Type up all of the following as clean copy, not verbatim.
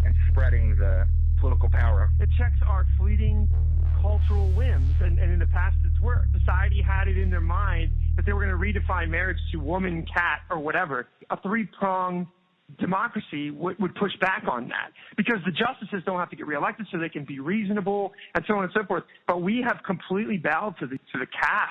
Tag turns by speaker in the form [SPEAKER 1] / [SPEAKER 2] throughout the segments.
[SPEAKER 1] and spreading the political power.
[SPEAKER 2] It checks our fleeting cultural whims, and in the past it's worked. Society had it in their mind that they were going to redefine marriage to woman, cat, or whatever. A three-pronged democracy would push back on that because the justices don't have to get reelected so they can be reasonable and so on and so forth. But we have completely bowed to the calf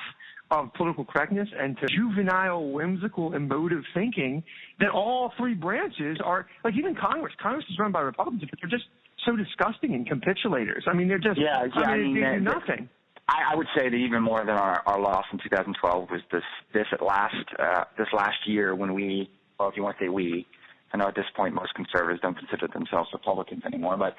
[SPEAKER 2] of political correctness and to juvenile, whimsical, emotive thinking that all three branches are, like even Congress. Congress is run by Republicans, but they're just so disgusting and capitulators. I mean, they're just, they do nothing.
[SPEAKER 1] I would say that even more than our loss in 2012 was this last year when we, well, if you want to say we, I know at this point most conservatives don't consider themselves Republicans anymore, but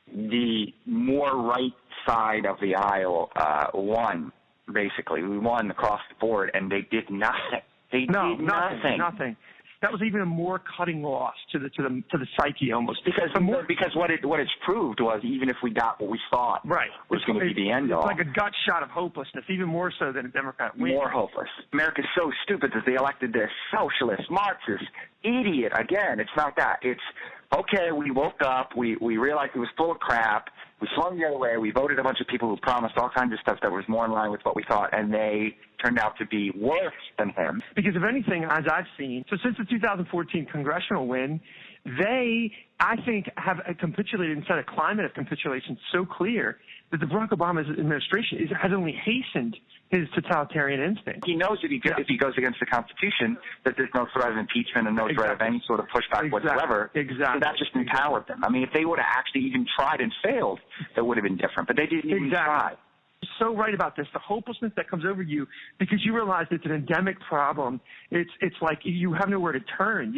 [SPEAKER 1] the more right side of the aisle won, basically. We won across the board, and they did nothing. They did nothing. That was even a more cutting loss to the psyche almost. Because what it's proved was even if we got what we thought was going to be the end all.
[SPEAKER 2] It's like a gut shot of hopelessness, even more so than a Democrat win.
[SPEAKER 1] More hopeless. America's so stupid that they elected this socialist, Marxist, idiot. Again, it's not that. It's, okay, we woke up, we realized it was full of crap, we swung the other way, we voted a bunch of people who promised all kinds of stuff that was more in line with what we thought, and they turned out to be worse than him.
[SPEAKER 2] Because if anything, as I've seen, so since the 2014 congressional win, they, I think, have capitulated and set a climate of capitulation so clear that the Barack Obama administration has only hastened his totalitarian instinct.
[SPEAKER 1] He knows that if he goes against the Constitution, that there's no threat of impeachment and no threat of any sort of pushback whatsoever. So that just empowered them. I mean, if they would have actually even tried and failed, that would have been different. But they didn't even try.
[SPEAKER 2] So right about this, the hopelessness that comes over you because you realize it's an endemic problem. It's like you have nowhere to turn.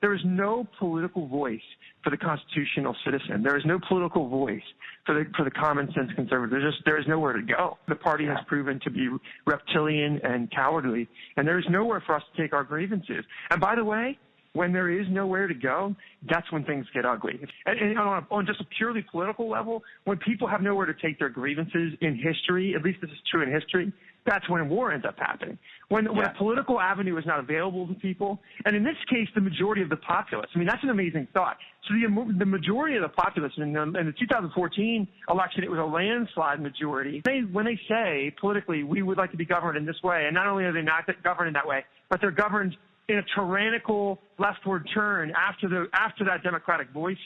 [SPEAKER 2] There is no political voice for the constitutional citizen. There is no political voice for the common sense conservative. There is nowhere to go. The party has proven to be reptilian and cowardly, and there is nowhere for us to take our grievances. And by the way, when there is nowhere to go, that's when things get ugly. And on just a purely political level, when people have nowhere to take their grievances in history, at least this is true in history, that's when war ends up happening. When a political avenue is not available to people, and in this case, the majority of the populace. I mean, that's an amazing thought. So the majority of the populace in the 2014 election, it was a landslide majority. When they say politically, we would like to be governed in this way, and not only are they not governed in that way, but they're governed in a tyrannical leftward turn after that democratic voice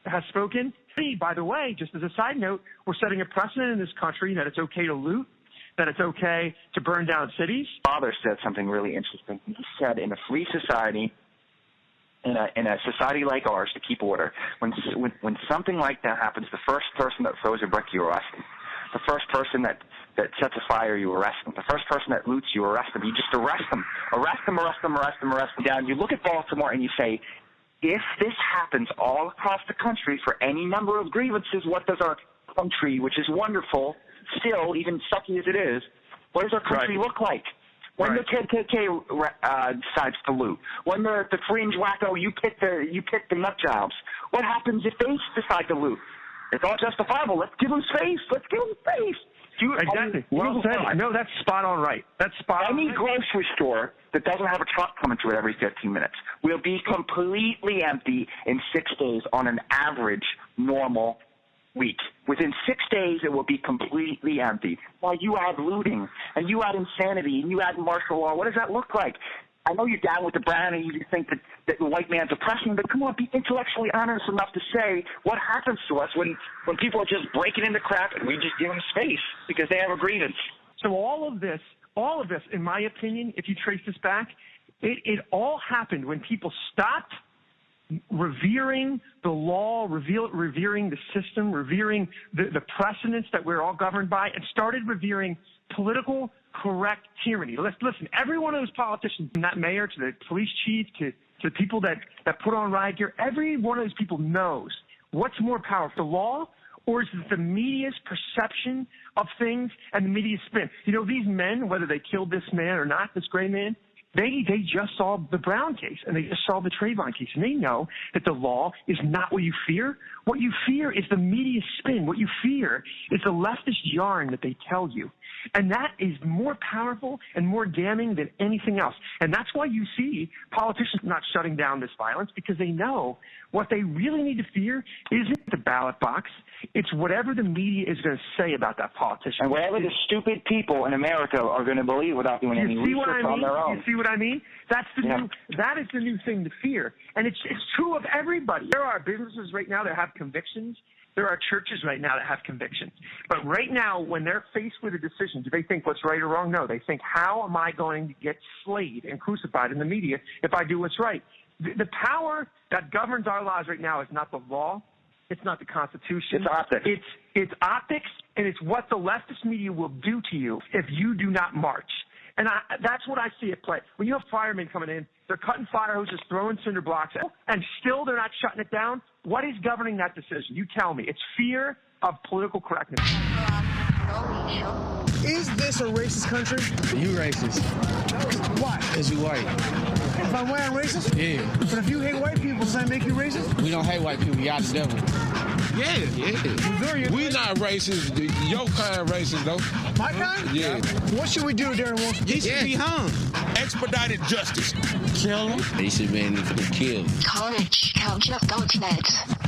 [SPEAKER 2] has spoken. By the way, just as a side note, we're setting a precedent in this country that it's okay to loot, that it's okay to burn down cities.
[SPEAKER 1] Father said something really interesting. He said in a free society, in a society like ours, to keep order, when something like that happens, the first person that throws a brick, you arrest him. The first person that sets a fire, you arrest them. The first person that loots, you arrest them. You just arrest them. Arrest them down. You look at Baltimore and you say, if this happens all across the country for any number of grievances, what does our country, which is wonderful, still, even sucky as it is, what does our country look like? When the KKK decides to loot, when the fringe wacko, you pick the nut jobs, what happens if they decide to loot? It's all justifiable. Let's give them space.
[SPEAKER 2] Exactly. Well said. No, that's spot on right.
[SPEAKER 1] Any grocery store that doesn't have a truck coming to it every 15 minutes will be completely empty in 6 days on an average normal week. Within 6 days, it will be completely empty. While you add looting, and you add insanity, and you add martial law, what does that look like? I know you're down with the brand and you think that the white man's oppressing, but come on, be intellectually honest enough to say what happens to us when people are just breaking into crap and we just give them space because they have a grievance.
[SPEAKER 2] So all of this, in my opinion, if you trace this back, it all happened when people stopped revering the law, revering the system, revering the precedents that we're all governed by, and started revering political correct tyranny. Listen, every one of those politicians, from that mayor to the police chief to the people that put on riot gear, every one of those people knows what's more powerful, the law or is it the media's perception of things and the media's spin? You know, these men, whether they killed this man or not, this gray man, They just solved the Brown case, and they just solved the Trayvon case, and they know that the law is not what you fear. What you fear is the media spin. What you fear is the leftist yarn that they tell you. And that is more powerful and more damning than anything else. And that's why you see politicians not shutting down this violence, because they know what they really need to fear isn't the ballot box. It's whatever the media is going to say about that politician.
[SPEAKER 1] And whatever the stupid people in America are going to believe without doing any research on their own.
[SPEAKER 2] You see what I mean? That's the new. That is the new thing to fear, and it's true of everybody. There are businesses right now that have convictions. There are churches right now that have convictions. But right now, when they're faced with a decision, do they think what's right or wrong? No. They think, how am I going to get slayed and crucified in the media if I do what's right? The power that governs our lives right now is not the law. It's not the Constitution.
[SPEAKER 1] It's optics.
[SPEAKER 2] It's optics, and it's what the leftist media will do to you if you do not march. And that's what I see at play. When you have firemen coming in, they're cutting fire hoses, throwing cinder blocks, and still they're not shutting it down. What is governing that decision? You tell me. It's fear of political correctness.
[SPEAKER 3] Is this a racist country?
[SPEAKER 4] You racist.
[SPEAKER 3] Why?
[SPEAKER 4] Because you white.
[SPEAKER 3] If I'm white, I'm racist?
[SPEAKER 4] Yeah.
[SPEAKER 3] But if you hate white people, does that make you racist?
[SPEAKER 4] We don't hate white people. Y'all the devil. Yeah.
[SPEAKER 5] We not racist. Your kind racist, though.
[SPEAKER 3] My kind?
[SPEAKER 5] Yeah.
[SPEAKER 3] What should we do, Darren Wilson?
[SPEAKER 4] He should be hung.
[SPEAKER 5] Expedited justice.
[SPEAKER 4] Kill him. They should be able to kill.
[SPEAKER 6] CourageCountry.net